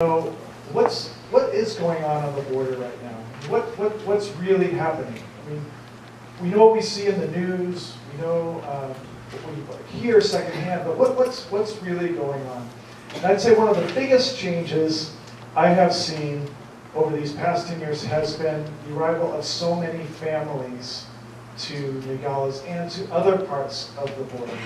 So what is going on the border right now? What's really happening? I mean, we know what we see in the news. We know what we hear secondhand. But what's really going on? And I'd say one of the biggest changes I have seen over these past 10 years has been the arrival of so many families to Nogales and to other parts of the border.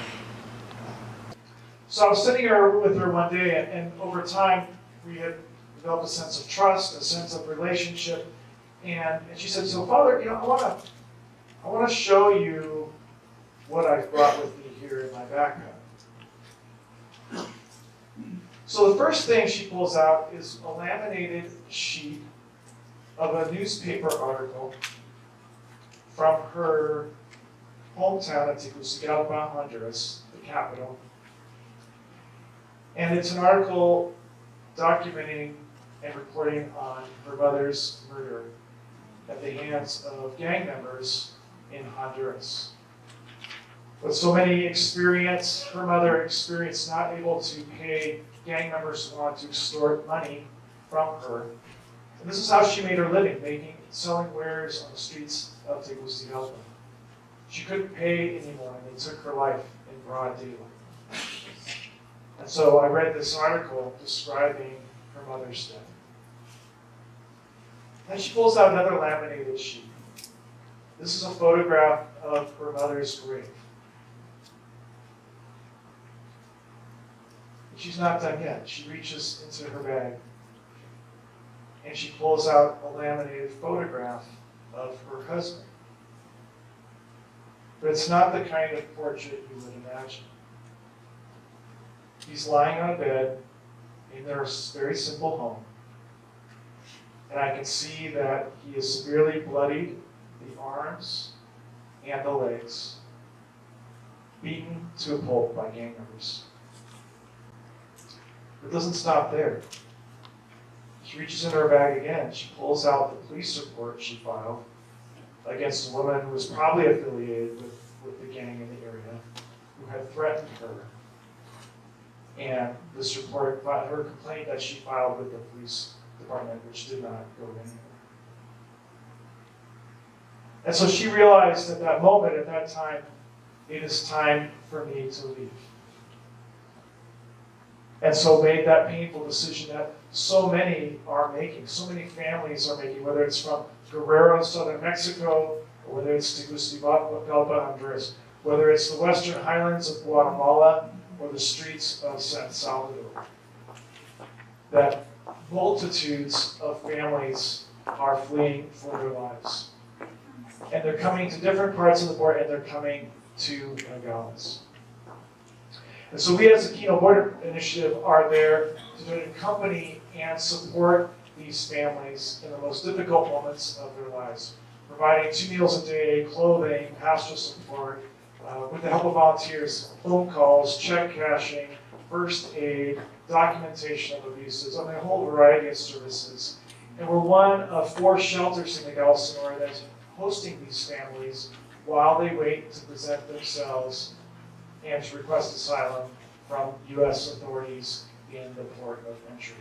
So I was sitting here with her one day, and over time, we had developed a sense of trust, a sense of relationship, and she said, "So, Father, I want to show you what I've brought with me here in my backpack." So the first thing she pulls out is a laminated sheet of a newspaper article from her hometown of Tucson, Honduras, the capital. And it's an article documenting and reporting on her mother's murder at the hands of gang members in Honduras. What so many experience, her mother experienced not able to pay gang members who wanted to extort money from her. And this is how she made her living, selling wares on the streets of Tegucigalpa. She couldn't pay anymore, and they took her life in broad daylight. And so I read this article describing her mother's death. Then she pulls out another laminated sheet. This is a photograph of her mother's grave. And she's not done yet. She reaches into her bag and she pulls out a laminated photograph of her husband. But it's not the kind of portrait you would imagine. He's lying on a bed in their very simple home. And I can see that he is severely bloodied, the arms and the legs, beaten to a pulp by gang members. It doesn't stop there. She reaches into her bag again. She pulls out the police report she filed against a woman who was probably affiliated with the gang in the area, who had threatened her. And this report, her complaint that she filed with the police department, which did not go anywhere. And so she realized at that moment, at that time, it is time for me to leave. And so made that painful decision that so many are making, so many families are making, whether it's from Guerrero, southern Mexico, or whether it's Tegucigalpa, Honduras, whether it's the western highlands of Guatemala, or the streets of San Salvador. That multitudes of families are fleeing for their lives. And they're coming to different parts of the border, and they're coming to Nogales. And so we as the Keno Border Initiative are there to accompany and support these families in the most difficult moments of their lives, providing 2 meals a day, clothing, pastoral support, with the help of volunteers, phone calls, check cashing, first aid, documentation of abuses, a whole variety of services. And we're one of 4 shelters in Nogales, Sonora that's hosting these families while they wait to present themselves and to request asylum from U.S. authorities in the port of entry.